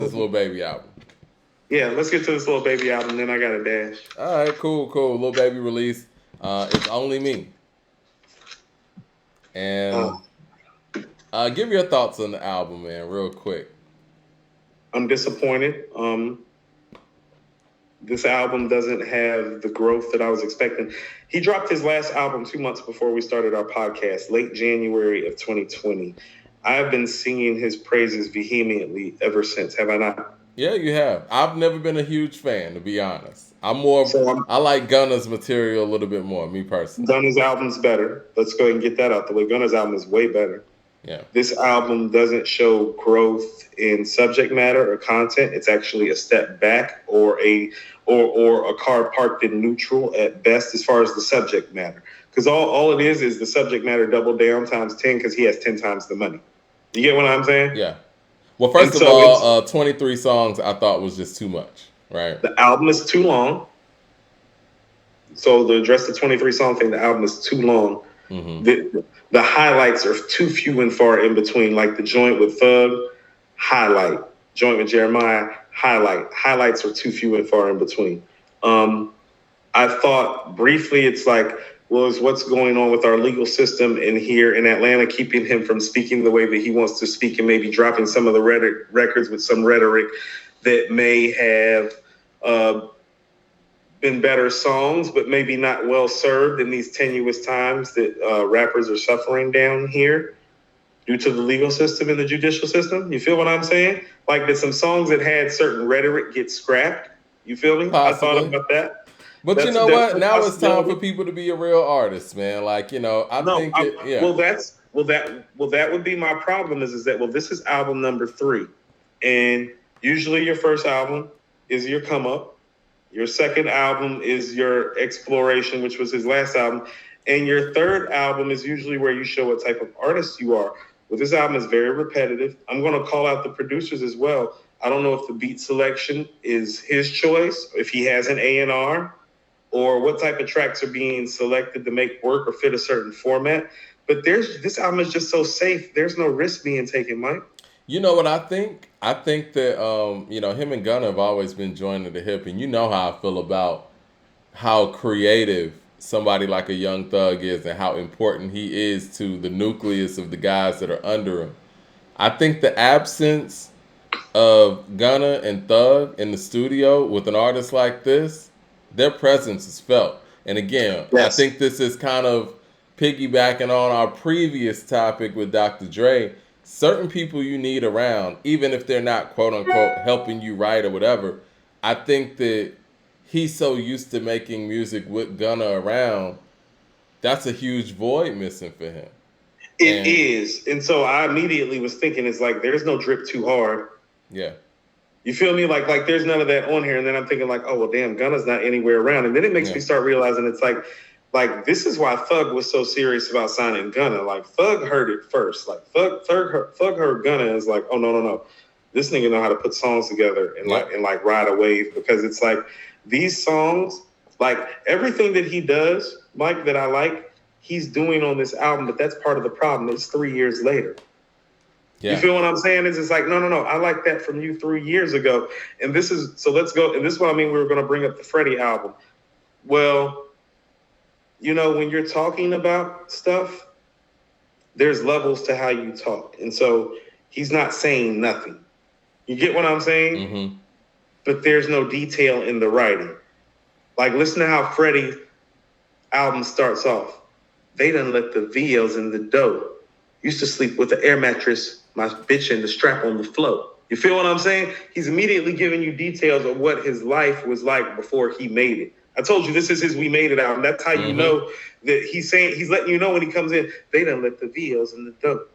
this little baby album. Yeah, let's get to this little baby album, then I got a dash. All right, cool. Little baby release. It's only me. Uh, And give your thoughts on the album, man, real quick. I'm disappointed. This album doesn't have the growth that I was expecting. He dropped his last album 2 months before we started our podcast, late January of 2020. I've been singing his praises vehemently ever since, have I not? Yeah, you have. I've never been a huge fan, to be honest. I'm more. So I'm I like Gunna's material a little bit more, me personally. Gunna's album's better. Let's go ahead and get that out the way. Gunna's album is way better. Yeah. This album doesn't show growth in subject matter or content. It's actually a step back or a car parked in neutral at best as far as the subject matter. Because all it is the subject matter doubled down times 10 because he has 10 times the money. You get what I'm saying? Yeah. Well, first of all, 23 songs I thought was just too much, right? The album is too long. So to address the 23 song thing, the album is too long. Mm-hmm. The highlights are too few and far in between. Like the joint with Thug, highlight. Joint with Jeremiah, highlight. Highlights are too few and far in between. I thought briefly it's like, well, is what's going on with our legal system in here in Atlanta keeping him from speaking the way that he wants to speak and maybe dropping some of the records with some rhetoric that may have been better songs, but maybe not well served in these tenuous times that rappers are suffering down here due to the legal system and the judicial system. You feel what I'm saying? Like that some songs that had certain rhetoric get scrapped. You feel me? Possibly. I thought about that. But That's you know what? Now it's time possibility. for people to be a real artist, man. Like, I think yeah. Well, that would be my problem is that this is album number 3, and usually your first album is your come up, your second album is your exploration, which was his last album, and your third album is usually where you show what type of artist you are. Well, this album is very repetitive. I'm going to call out the producers as well. I don't know if the beat selection is his choice, if he has an A&R, or what type of tracks are being selected to make work or fit a certain format. But this album is just so safe. There's no risk being taken, Mike. You know what I think? I think that him and Gunna have always been joined at the hip, and you know how I feel about how creative somebody like a Young Thug is and how important he is to the nucleus of the guys that are under him. I think the absence of Gunna and Thug in the studio with an artist like this, their presence is felt. And again, Yes. I think this is kind of piggybacking on our previous topic with Dr. Dre. Certain people you need around, even if they're not quote unquote helping you write or whatever. I think that he's so used to making music with Gunna around, that's a huge void missing for him. It is. And so I immediately was thinking, it's like, there's no drip too hard. Yeah. You feel me? Like there's none of that on here. And then I'm thinking like, oh, well, damn, Gunna's not anywhere around. And then it makes me start realizing it's like this is why Thug was so serious about signing Gunna. Like Thug heard it first. Like Thug heard Gunna and was like, oh, no. This nigga know how to put songs together and like ride a wave, because it's like these songs, like everything that he does, Mike, that I like, he's doing on this album. But that's part of the problem. It's 3 years later. Yeah. You feel what I'm saying? It's just like, no. I like that from you 3 years ago. And this is, so let's go. And this is what I mean. We were going to bring up the Freddie album. Well, when you're talking about stuff, there's levels to how you talk. And so he's not saying nothing. You get what I'm saying? Mm-hmm. But there's no detail in the writing. Like, listen to how Freddie's album starts off. They done let the VLs in the dough. Used to sleep with the air mattress, my bitch, and the strap on the floor. You feel what I'm saying? He's immediately giving you details of what his life was like before he made it. I told you this is his We Made It album. That's how you know that he's letting you know when he comes in, they done let the VLs in the dough.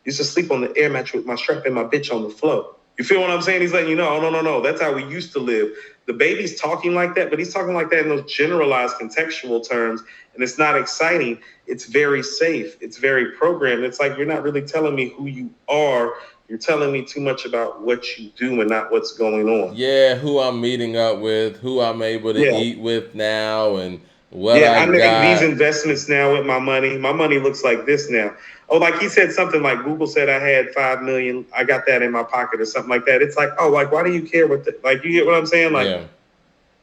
Used to sleep on the air mattress with my strap and my bitch on the floor. You feel what I'm saying? He's letting you know, oh, no. That's how we used to live. The baby's talking like that, but he's talking like that in those generalized contextual terms. And it's not exciting. It's very safe. It's very programmed. It's like, you're not really telling me who you are. You're telling me too much about what you do and not what's going on. Yeah, who I'm meeting up with, who I'm able to eat with now, and What Yeah, I I make these got. investments now with my money. My money looks like this now. Oh, like he said something like Google said I had 5 million. I got that in my pocket or something like that. It's like, oh, like why do you care what the, like you get what I'm saying? Like, Yeah.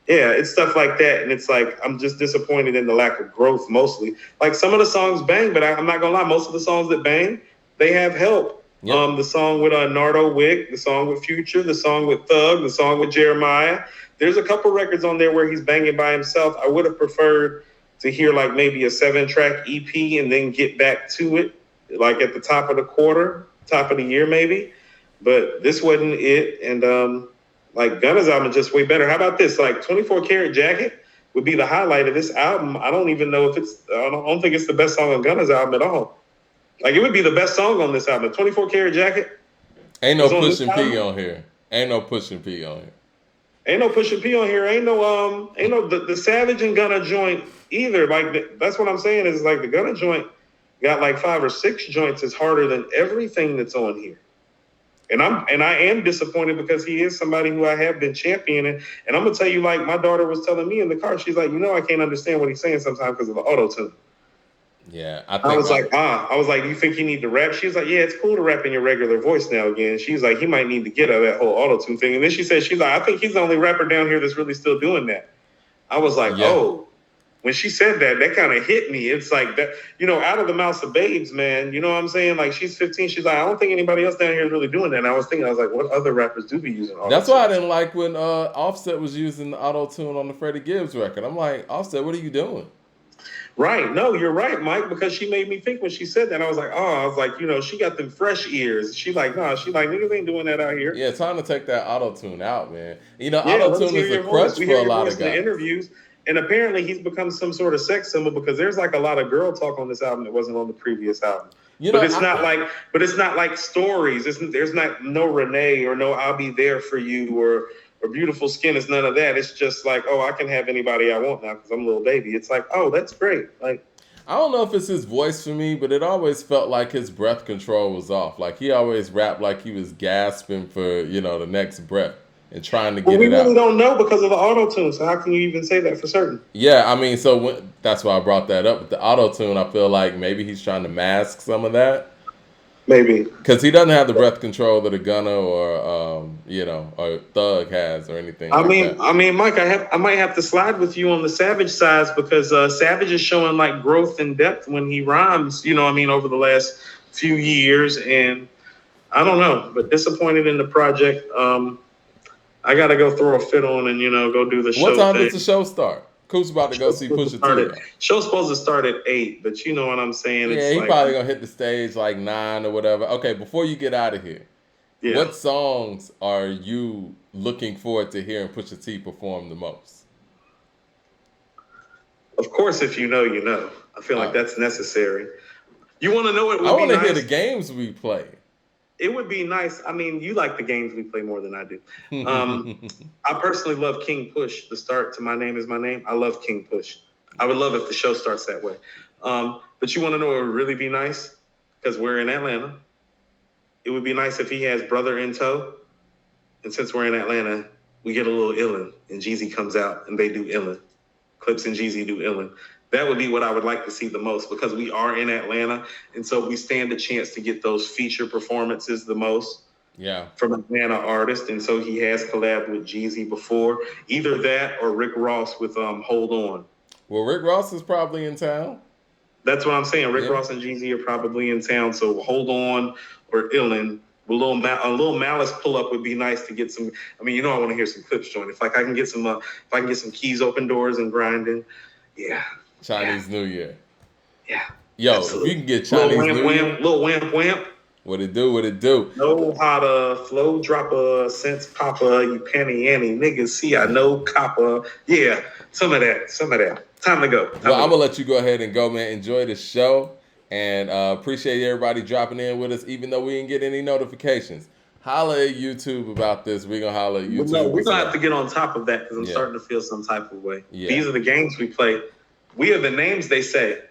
yeah, it's stuff like that, and it's like I'm just disappointed in the lack of growth mostly. Like some of the songs bang, but I'm not gonna lie, most of the songs that bang, they have help. Yep. The song with Nardo Wick, the song with Future, the song with Thug, the song with Jeremiah. There's a couple records on there where he's banging by himself. I would have preferred to hear like maybe a 7-track EP and then get back to it, like at the top of the quarter, top of the year maybe. But this wasn't it, and like Gunna's album is just way better. How about this? Like 24 Karat Jacket would be the highlight of this album. I don't even know if it's. I don't think it's the best song on Gunna's album at all. Like it would be the best song on this album. 24 Karat Jacket Ain't no was on this pushing P album. on here. Ain't no pushing P on here. Ain't no Pusha P on here. Ain't no the Savage and Gunna joint either. Like that's what I'm saying is like the Gunna joint got like 5 or 6 joints is harder than everything that's on here. I am disappointed because he is somebody who I have been championing. And I'm gonna tell you, like my daughter was telling me in the car, she's like, I can't understand what he's saying sometimes because of the auto tune. Yeah, I I think was like, I was like, you think you need to rap? She was like, yeah, it's cool to rap in your regular voice now again. She's like, he might need to get out of that whole auto tune thing. And then she said, she's like, I think he's the only rapper down here that's really still doing that. I was like, yeah. oh. When she said that, that kind of hit me. It's like that, out of the mouths of babes, man. You know what I'm saying? Like she's 15. She's like, I don't think anybody else down here is really doing that. And I was like, what other rappers do be using auto That's why I tune? didn't like when Offset was using the auto tune on the Freddie Gibbs record. I'm like, Offset, what are you doing? Right. No, you're right, Mike, because she made me think when she said that. I was like, she got them fresh ears. She like, nah, she like, niggas ain't doing that out here. Yeah, time to take that auto tune out, man. Yeah, Auto let us tune hear is a your voice. crutch We for hear a your lot voice of in the guys. interviews. And apparently he's become some sort of sex symbol because there's like a lot of girl talk on this album that wasn't on the previous album. You But know, it's not like stories. There's not no Renee or no I'll be there for you or beautiful skin. It's none of that. It's just like, oh, I can have anybody I want now because I'm a little baby. It's like, oh, that's great. Like I don't know if it's his voice for me, but it always felt like his breath control was off. Like he always rapped like he was gasping for, the next breath and trying to well, get we it really out. don't know because of the auto tune. So how can you even say that for certain? Yeah, I mean, that's why I brought that up. With the auto tune, I feel like maybe he's trying to mask some of that. Maybe. Because he doesn't have the breath control that a Gunna or Thug has or anything like that. Mike, I might have to slide with you on the Savage side because Savage is showing like growth and depth when he rhymes. Over the last few years, and I don't know, but disappointed in the project. I gotta go throw a fit on and go do the What show time thing. does the show start? Coop's about to go see Pusha T. Show's supposed to start at 8, but you know what I'm saying. Yeah, It's he like, probably gonna hit the stage like 9 or whatever. Okay, before you get out of here, yeah. what songs are you looking forward to hearing Pusha T perform the most? Of course, if you know, you know. I feel like that's necessary. You want to know what would I want be to hear nice? the games we play. It would be nice. I mean, you like the games we play more than I do. I personally love King Push, the start to My Name Is My Name. I love King Push. I would love if the show starts that way. But you want to know what would really be nice? Because we're in Atlanta. It would be nice if he has Brother in tow. And since we're in Atlanta, we get a little illin', and Jeezy comes out and they do illin'. Clips and Jeezy do illin'. That would be what I would like to see the most because we are in Atlanta, and so we stand a chance to get those feature performances the most. Yeah. From Atlanta artist, and so he has collabed with Jeezy before. Either that or Rick Ross with Hold On. Well, Rick Ross is probably in town. That's what I'm saying. Rick Ross and Jeezy are probably in town, so Hold On or Illin'. A little Malice pull up would be nice to get some. I mean, I want to hear some clips joined. If I can get some keys, open doors, and grinding, yeah. Chinese New Year. Yeah. Yo, absolutely. If you can get Chinese New Year. Little wamp. What it do? Know how to flow dropper, sense popper, you panty Annie. Niggas see I know copper. Yeah, some of that. Time to go. I'm going to let you go ahead and go, man. Enjoy the show. And appreciate everybody dropping in with us, even though we didn't get any notifications. Holla at YouTube about this. We're going to holla at YouTube. No, we're going to have to get on top of that because I'm starting to feel some type of way. Yeah. These are the games we play. We are the names they say.